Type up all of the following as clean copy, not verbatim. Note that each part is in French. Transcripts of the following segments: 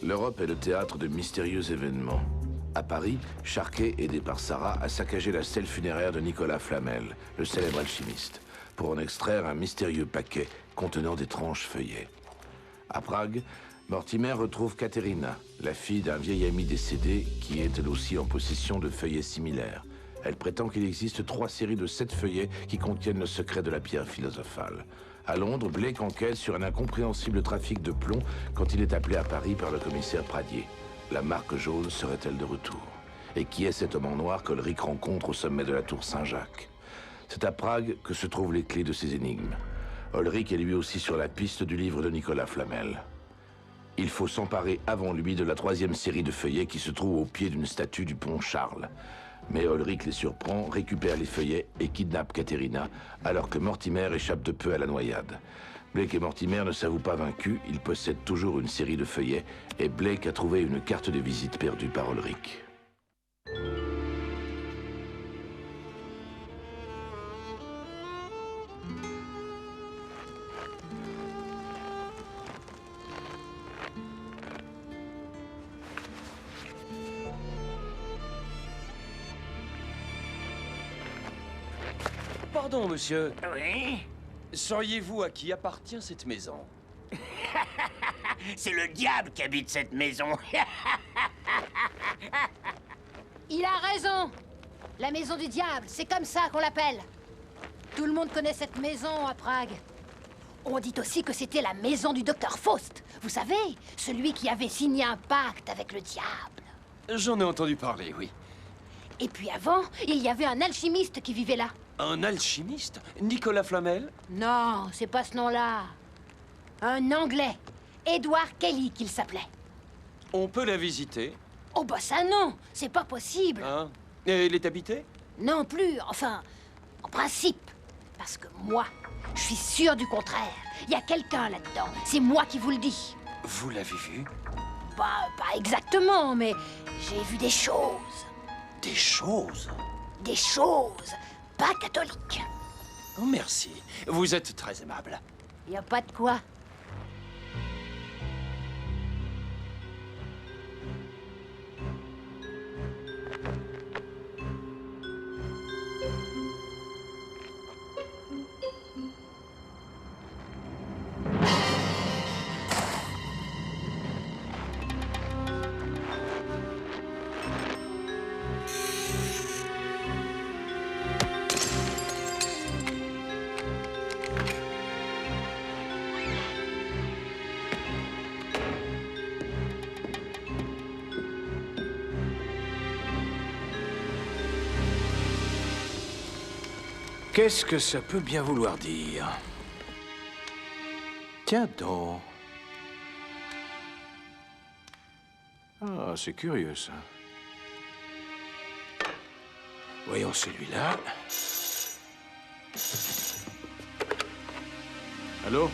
L'Europe est le théâtre de mystérieux événements. À Paris, Charquet, aidé par Sarah, a saccagé la stèle funéraire de Nicolas Flamel, le célèbre alchimiste, pour en extraire un mystérieux paquet contenant d'étranges feuillets. À Prague, Mortimer retrouve Katerina, la fille d'un vieil ami décédé qui est elle aussi en possession de feuillets similaires. Elle prétend qu'il existe 3 séries de 7 feuillets qui contiennent le secret de la pierre philosophale. À Londres, Blake enquête sur un incompréhensible trafic de plomb quand il est appelé à Paris par le commissaire Pradier. La marque jaune serait-elle de retour? Et qui est cet homme en noir qu'Ulrich rencontre au sommet de la tour Saint-Jacques? C'est à Prague que se trouvent les clés de ces énigmes. Ulrich est lui aussi sur la piste du livre de Nicolas Flamel. Il faut s'emparer avant lui de la 3e série de feuillets qui se trouve au pied d'une statue du pont Charles. Mais Ulrich les surprend, récupère les feuillets et kidnappe Katerina, alors que Mortimer échappe de peu à la noyade. Blake et Mortimer ne s'avouent pas vaincus, ils possèdent toujours une série de feuillets, et Blake a trouvé une carte de visite perdue par Ulrich. Pardon, monsieur. Oui? Sauriez-vous à qui appartient cette maison? C'est le diable qui habite cette maison. Il a raison. La maison du diable, c'est comme ça qu'on l'appelle. Tout le monde connaît cette maison à Prague. On dit aussi que c'était la maison du docteur Faust. Vous savez, celui qui avait signé un pacte avec le diable. J'en ai entendu parler, oui. Et puis avant, il y avait un alchimiste qui vivait là. Un alchimiste? Nicolas Flamel? Non, c'est pas ce nom-là. Un Anglais. Edward Kelly qu'il s'appelait. On peut la visiter? Oh bah ça non, c'est pas possible. Hein? Et il est habité? Non plus, enfin, en principe. Parce que moi, je suis sûr du contraire. Il y a quelqu'un là-dedans, c'est moi qui vous le dis. Vous l'avez vu? Pas exactement, mais j'ai vu des choses. Des choses? Des choses, pas catholiques. Oh, merci. Vous êtes très aimable. Y a pas de quoi. Qu'est-ce que ça peut bien vouloir dire? Tiens donc. Ah, c'est curieux, ça. Voyons celui-là. Allô?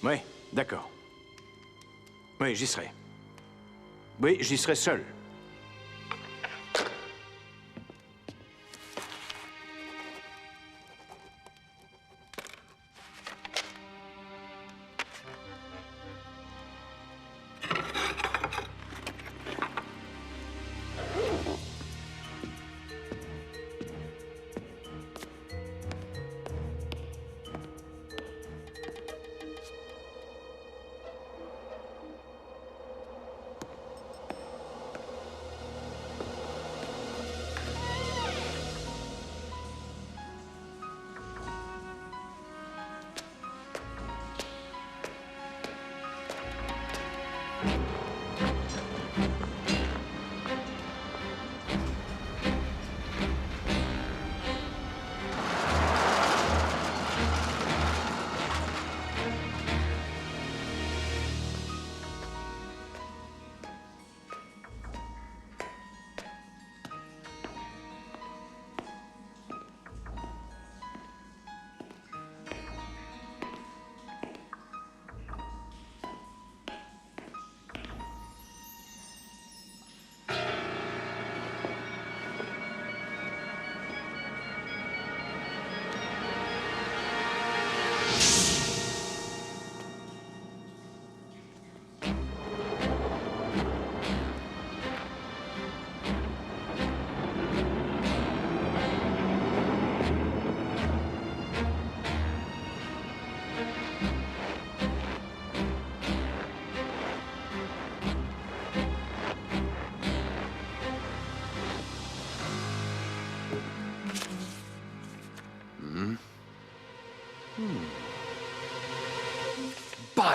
Oui, d'accord. Oui, j'y serai. Oui, j'y serai seul.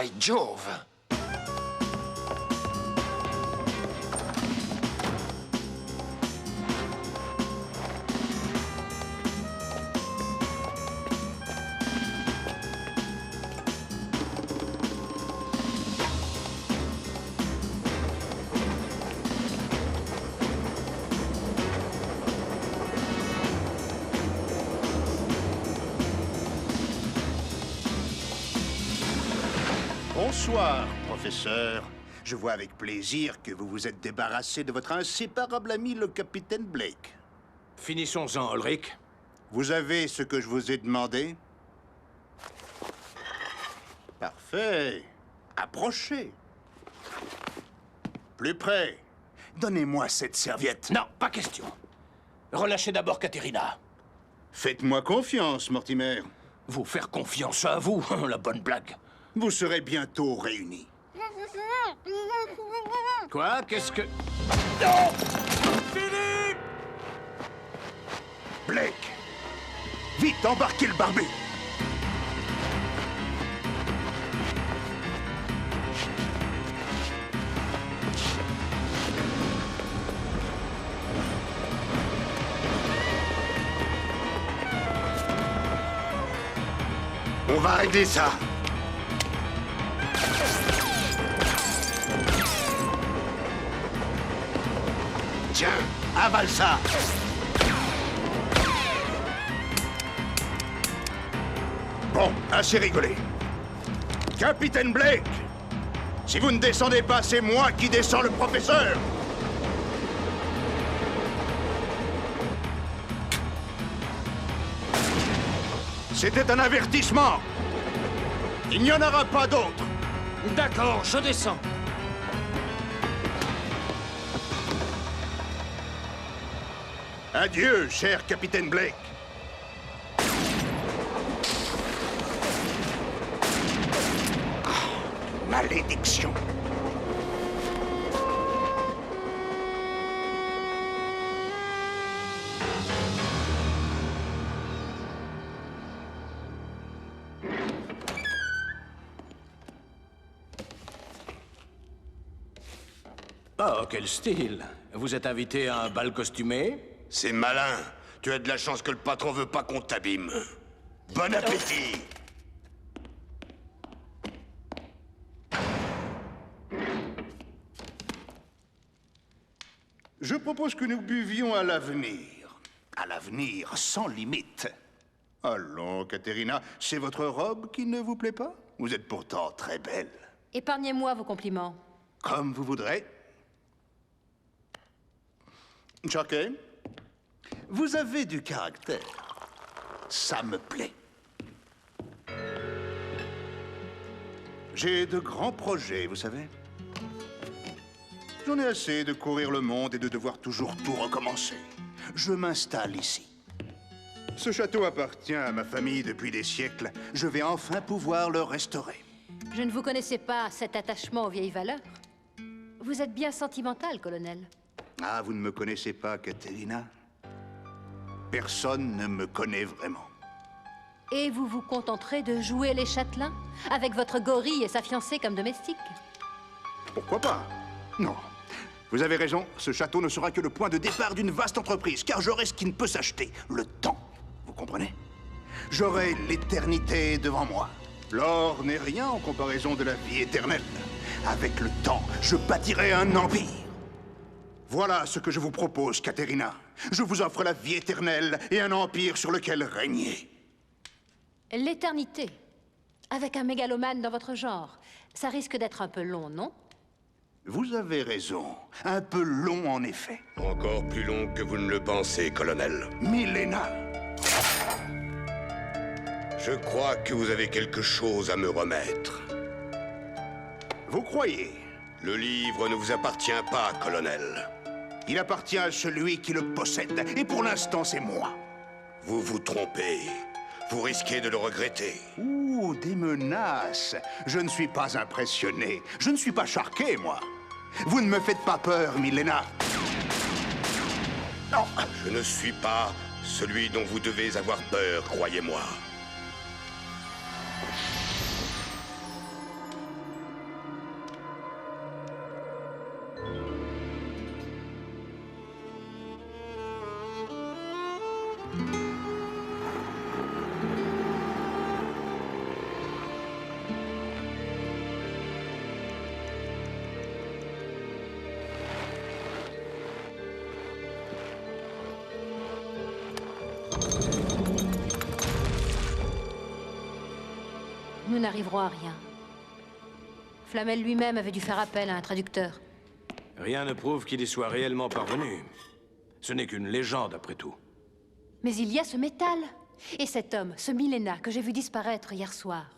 By Jove! Bonsoir, professeur. Je vois avec plaisir que vous vous êtes débarrassé de votre inséparable ami, le capitaine Blake. Finissons-en, Ulrich. Vous avez ce que je vous ai demandé? Parfait. Approchez. Plus près. Donnez-moi cette serviette. Non, pas question. Relâchez d'abord Katerina. Faites-moi confiance, Mortimer. Vous faire confiance à vous, la bonne blague. Vous serez bientôt réunis. Quoi? Qu'est-ce que... Blake! Vite, embarquez le barbu! On va régler ça. Tiens, avale ça. Bon, assez rigolé. Capitaine Blake, si vous ne descendez pas, c'est moi qui descends le professeur. C'était un avertissement. Il n'y en aura pas d'autre. D'accord, je descends. Adieu, cher capitaine Blake. Malédiction. Oh, quel style. Vous êtes invité à un bal costumé? C'est malin. Tu as de la chance que le patron veut pas qu'on t'abîme. Bon appétit! Je propose que nous buvions à l'avenir. À l'avenir, sans limite. Allons, Katerina, c'est votre robe qui ne vous plaît pas? Vous êtes pourtant très belle. Épargnez-moi vos compliments. Comme vous voudrez. Sharkey, vous avez du caractère. Ça me plaît. J'ai de grands projets, vous savez. J'en ai assez de courir le monde et de devoir toujours tout recommencer. Je m'installe ici. Ce château appartient à ma famille depuis des siècles. Je vais enfin pouvoir le restaurer. Je ne vous connaissais pas cet attachement aux vieilles valeurs. Vous êtes bien sentimental, colonel. Ah, vous ne me connaissez pas, Katerina? Personne ne me connaît vraiment. Et vous vous contenterez de jouer les châtelains avec votre gorille et sa fiancée comme domestique? Pourquoi pas? Non. Vous avez raison, ce château ne sera que le point de départ d'une vaste entreprise, car j'aurai ce qui ne peut s'acheter, le temps. Vous comprenez? J'aurai l'éternité devant moi. L'or n'est rien en comparaison de la vie éternelle. Avec le temps, je bâtirai un empire. Voilà ce que je vous propose, Katerina. Je vous offre la vie éternelle et un empire sur lequel régner. L'éternité. Avec un mégalomane dans votre genre, ça risque d'être un peu long, non? Vous avez raison. Un peu long, en effet. Encore plus long que vous ne le pensez, colonel. Milena. Je crois que vous avez quelque chose à me remettre. Vous croyez? Le livre ne vous appartient pas, colonel. Il appartient à celui qui le possède. Et pour l'instant, c'est moi. Vous vous trompez. Vous risquez de le regretter. Ouh, des menaces. Je ne suis pas impressionné. Je ne suis pas Sharkey, moi. Vous ne me faites pas peur, Milena. Non. Je ne suis pas celui dont vous devez avoir peur, croyez-moi. n'arriverons à rien. Flamel lui-même avait dû faire appel à un traducteur. Rien ne prouve qu'il y soit réellement parvenu. Ce n'est qu'une légende, après tout. Mais il y a ce métal. Et cet homme, ce Milena, que j'ai vu disparaître hier soir.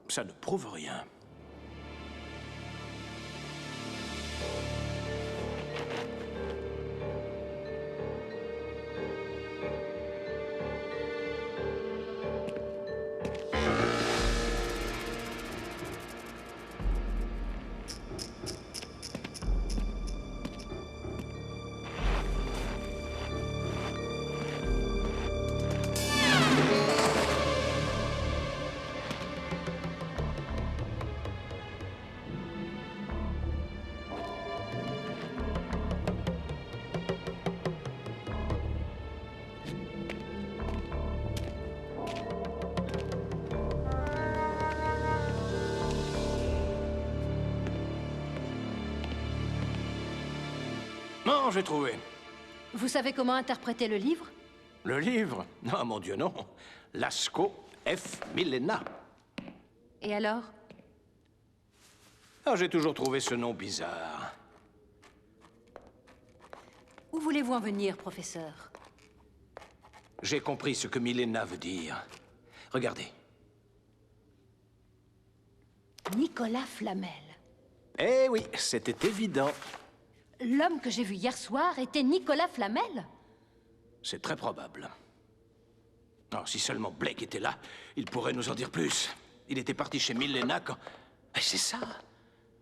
Ça ne prouve rien. Non, j'ai trouvé. Vous savez comment interpréter le livre? Le livre? Non, mon Dieu, non. Lascaux F. Milena. Et alors? Ah, j'ai toujours trouvé ce nom bizarre. Où voulez-vous en venir, professeur? J'ai compris ce que Milena veut dire. Regardez. Nicolas Flamel. Eh oui, c'était évident. L'homme que j'ai vu hier soir était Nicolas Flamel? C'est très probable. Oh, si seulement Blake était là, il pourrait nous en dire plus. Il était parti chez Milena quand... Eh, c'est ça.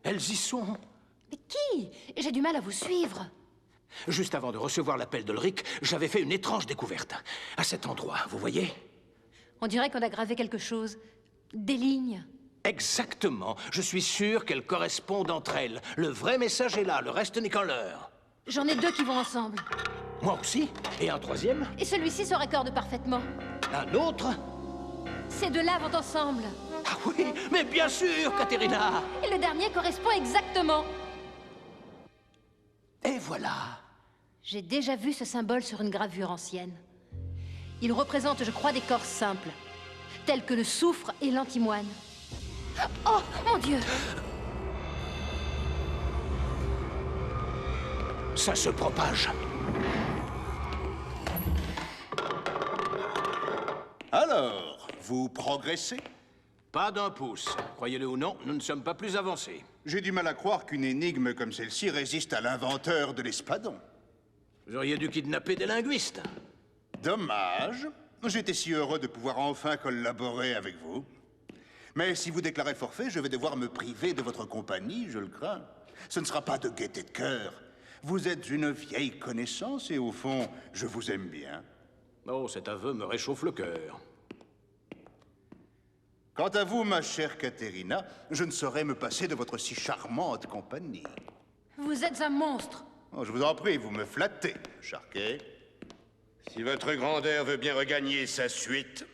Elles y sont. Mais qui? J'ai du mal à vous suivre. Juste avant de recevoir l'appel d'Ulrich, j'avais fait une étrange découverte. À cet endroit, vous voyez? On dirait qu'on a gravé quelque chose. Des lignes. Exactement. Je suis sûr qu'elles correspondent entre elles. Le vrai message est là, le reste n'est qu'en leurre. J'en ai deux qui vont ensemble. Moi aussi. Et un troisième? Et celui-ci se raccorde parfaitement. Un autre? Ces deux-là vont ensemble. Ah oui, mais bien sûr, Katerina! Et le dernier correspond exactement. Et voilà. J'ai déjà vu ce symbole sur une gravure ancienne. Il représente, je crois, des corps simples, tels que le soufre et l'antimoine. Oh, mon Dieu! Ça se propage. Alors, vous progressez? Pas d'un pouce. Croyez-le ou non, nous ne sommes pas plus avancés. J'ai du mal à croire qu'une énigme comme celle-ci résiste à l'inventeur de l'espadon. Vous auriez dû kidnapper des linguistes. Dommage. J'étais si heureux de pouvoir enfin collaborer avec vous. Mais si vous déclarez forfait, je vais devoir me priver de votre compagnie, je le crains. Ce ne sera pas de gaieté de cœur. Vous êtes une vieille connaissance et au fond, je vous aime bien. Oh, cet aveu me réchauffe le cœur. Quant à vous, ma chère Katerina, je ne saurais me passer de votre si charmante compagnie. Vous êtes un monstre. Oh, je vous en prie, vous me flattez, Charquet. Si votre grandeur veut bien regagner sa suite...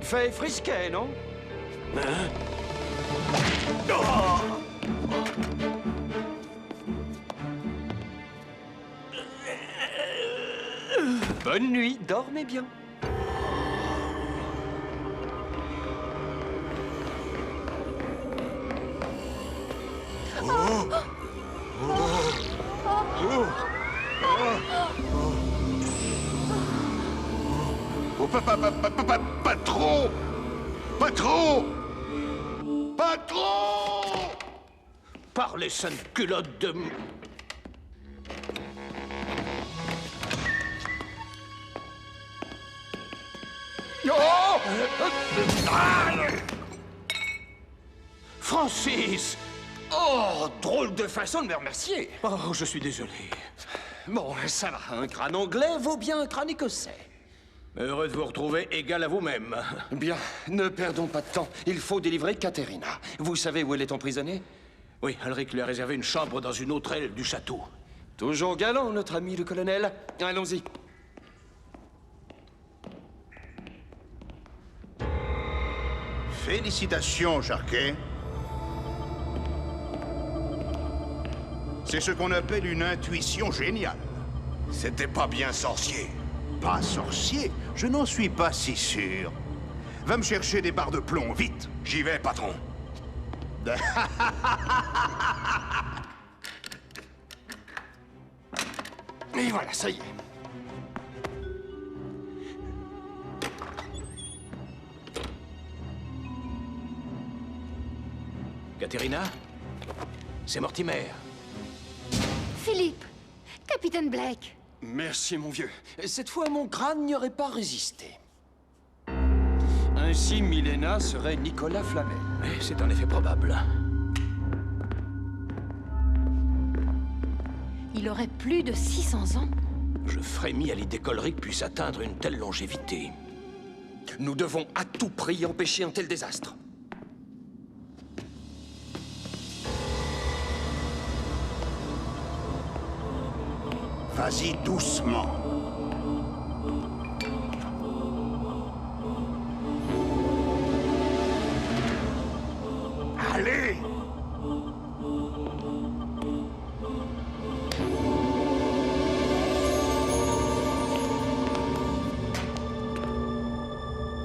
Fait frisquet, non? Bonne nuit, dormez bien. Pas trop! Pas trop! Pas trop! Par les saintes culottes de... Oh Francis! Oh, drôle de façon de me remercier. Oh, je suis désolé. Bon, ça va. Un crâne anglais vaut bien un crâne écossais. Heureux de vous retrouver égal à vous-même. Bien, ne perdons pas de temps. Il faut délivrer Katerina. Vous savez où elle est emprisonnée? Oui, Ulrich lui a réservé une chambre dans une autre aile du château. Toujours galant, notre ami le colonel. Allons-y. Félicitations, Charquet. C'est ce qu'on appelle une intuition géniale. C'était pas bien sorcier. Pas sorcier, je n'en suis pas si sûr. Va me chercher des barres de plomb, vite. J'y vais, patron. Et voilà, ça y est. Katerina? C'est Mortimer. Philippe, Capitaine Blake. Merci, mon vieux. Cette fois, mon crâne n'y aurait pas résisté. Ainsi, Milena serait Nicolas Flamel. Oui, c'est en effet probable. Il aurait plus de 600 ans. Je frémis à l'idée qu'Ulrich puisse atteindre une telle longévité. Nous devons à tout prix empêcher un tel désastre. Vas-y doucement. Allez!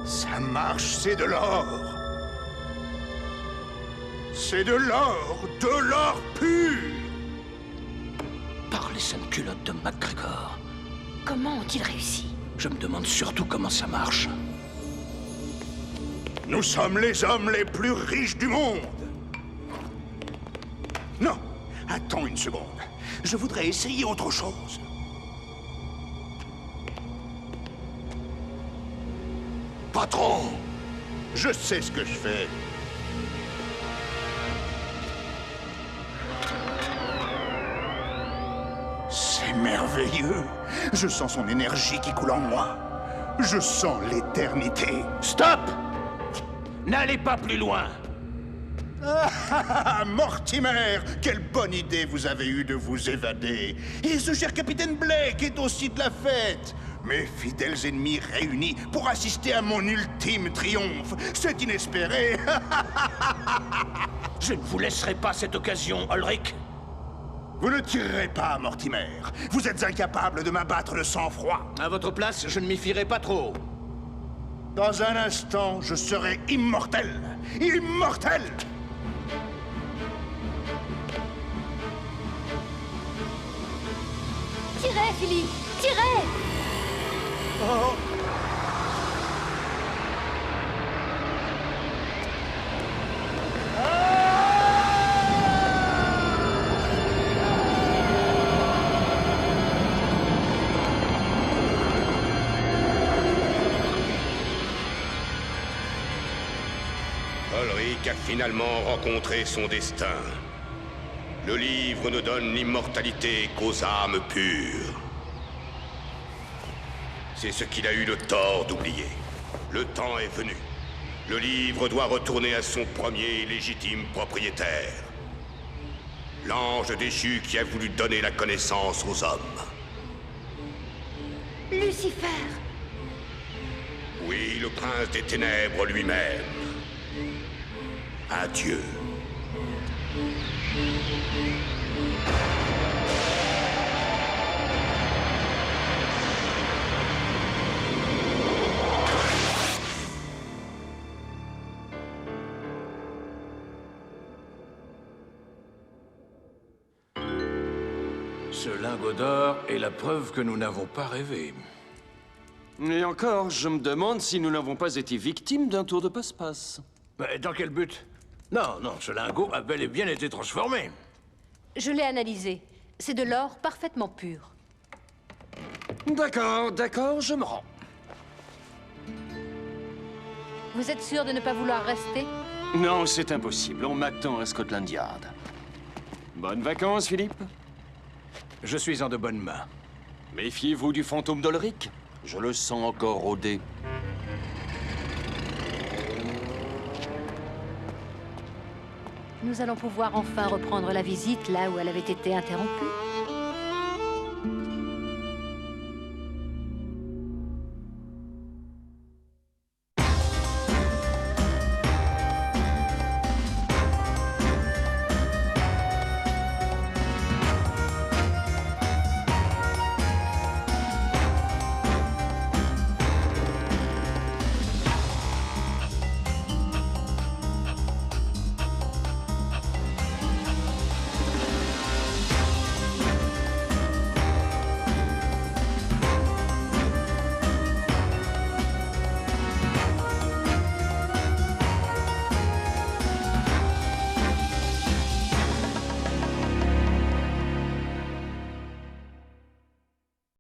Ça marche, c'est de l'or. C'est de l'or pur. Par les saintes culottes de MacGregor. Comment ont-ils réussi? Je me demande surtout comment ça marche. Nous sommes les hommes les plus riches du monde. Non, attends une seconde. Je voudrais essayer autre chose. Patron! Je sais ce que je fais. C'est merveilleux. Je sens son énergie qui coule en moi. Je sens l'éternité. Stop! N'allez pas plus loin! Ah, Mortimer, quelle bonne idée vous avez eue de vous évader. Et ce cher capitaine Blake est aussi de la fête. Mes fidèles ennemis réunis pour assister à mon ultime triomphe. C'est inespéré. Je ne vous laisserai pas cette occasion, Ulrich. Vous ne tirerez pas, Mortimer. Vous êtes incapable de m'abattre de sang-froid. À votre place, je ne m'y fierai pas trop. Dans un instant, je serai immortel. Immortel! Tirez, Philippe! Tirez! Oh. Ulrich a finalement rencontré son destin. Le livre ne donne l'immortalité qu'aux âmes pures. C'est ce qu'il a eu le tort d'oublier. Le temps est venu. Le livre doit retourner à son premier légitime propriétaire. L'ange déchu qui a voulu donner la connaissance aux hommes. Lucifer! Oui, le prince des ténèbres lui-même. Adieu. Ce lingot d'or est la preuve que nous n'avons pas rêvé. Et encore, je me demande si nous n'avons pas été victimes d'un tour de passe-passe. Mais dans quel but? Non, non, ce lingot a bel et bien été transformé. Je l'ai analysé. C'est de l'or parfaitement pur. D'accord, d'accord, je me rends. Vous êtes sûr de ne pas vouloir rester? Non, c'est impossible. On m'attend à Scotland Yard. Bonnes vacances, Philippe. Je suis en de bonnes mains. Méfiez-vous du fantôme d'Olric. Je le sens encore rôder. Nous allons pouvoir enfin reprendre la visite là où elle avait été interrompue.